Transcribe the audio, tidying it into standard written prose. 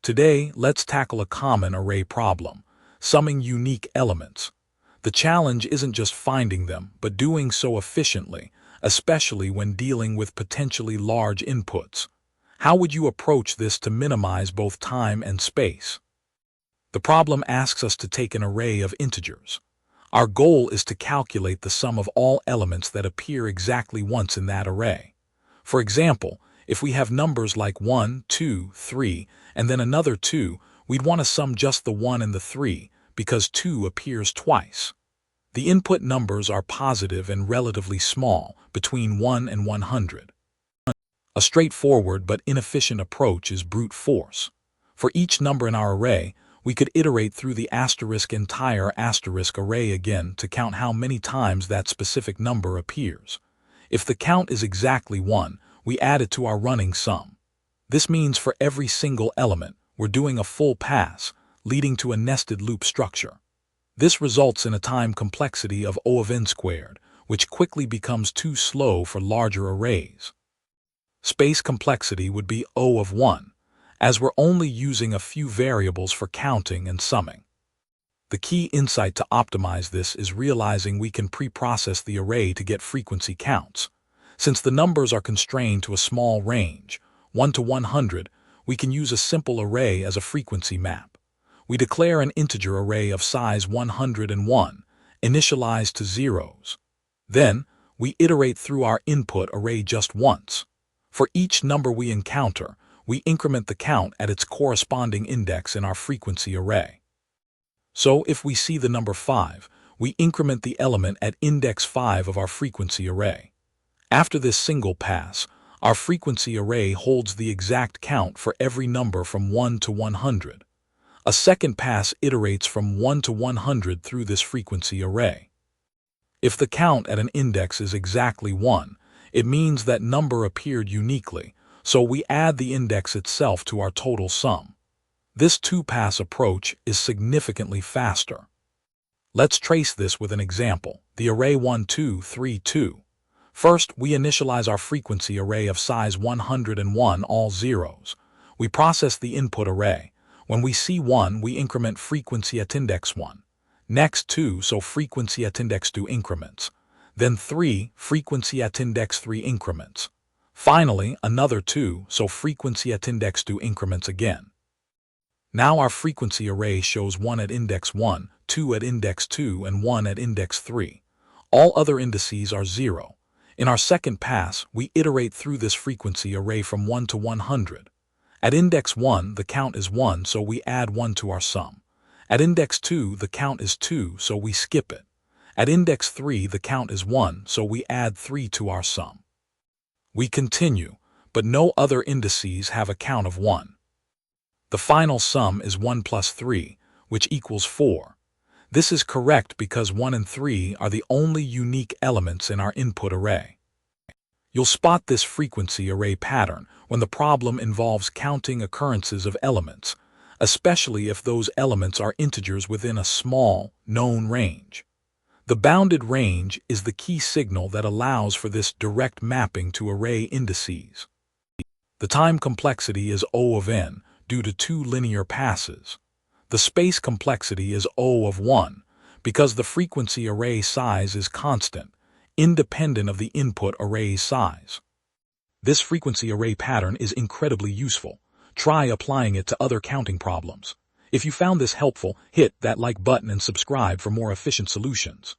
Today, let's tackle a common array problem, summing unique elements. The challenge isn't just finding them, but doing so efficiently, especially when dealing with potentially large inputs. How would you approach this to minimize both time and space? The problem asks us to take an array of integers. Our goal is to calculate the sum of all elements that appear exactly once in that array. For example, if we have numbers like 1, 2, 3, and then another 2, we'd want to sum just the 1 and the 3, because 2 appears twice. The input numbers are positive and relatively small, between 1 and 100. A straightforward but inefficient approach is brute force. For each number in our array, we could iterate through the entire array again to count how many times that specific number appears. If the count is exactly 1, we add it to our running sum. This means for every single element, we're doing a full pass, leading to a nested loop structure. This results in a time complexity of O of n squared, which quickly becomes too slow for larger arrays. Space complexity would be O of 1, as we're only using a few variables for counting and summing. The key insight to optimize this is realizing we can pre-process the array to get frequency counts. Since the numbers are constrained to a small range, 1 to 100, we can use a simple array as a frequency map. We declare an integer array of size 101, initialized to zeros. Then, we iterate through our input array just once. For each number we encounter, we increment the count at its corresponding index in our frequency array. So if we see the number 5, we increment the element at index 5 of our frequency array. After this single pass, our frequency array holds the exact count for every number from 1 to 100. A second pass iterates from 1 to 100 through this frequency array. If the count at an index is exactly 1, it means that number appeared uniquely, so we add the index itself to our total sum. This two-pass approach is significantly faster. Let's trace this with an example, the array 1, 2, 3, 2. First, we initialize our frequency array of size 101, all zeros. We process the input array. When we see 1, we increment frequency at index 1. Next 2, so frequency at index 2 increments. Then 3, frequency at index 3 increments. Finally, another 2, so frequency at index 2 increments again. Now our frequency array shows 1 at index 1, 2 at index 2, and 1 at index 3. All other indices are 0. In our second pass, we iterate through this frequency array from 1 to 100. At index 1, the count is 1, so we add 1 to our sum. At index 2, the count is 2, so we skip it. At index 3, the count is 1, so we add 3 to our sum. We continue, but no other indices have a count of 1. The final sum is 1 plus 3, which equals 4. This is correct because 1 and 3 are the only unique elements in our input array. You'll spot this frequency array pattern when the problem involves counting occurrences of elements, especially if those elements are integers within a small, known range. The bounded range is the key signal that allows for this direct mapping to array indices. The time complexity is O of n due to 2 linear passes. The space complexity is O of 1 because the frequency array size is constant, independent of the input array's size. This frequency array pattern is incredibly useful. Try applying it to other counting problems. If you found this helpful, hit that like button and subscribe for more efficient solutions.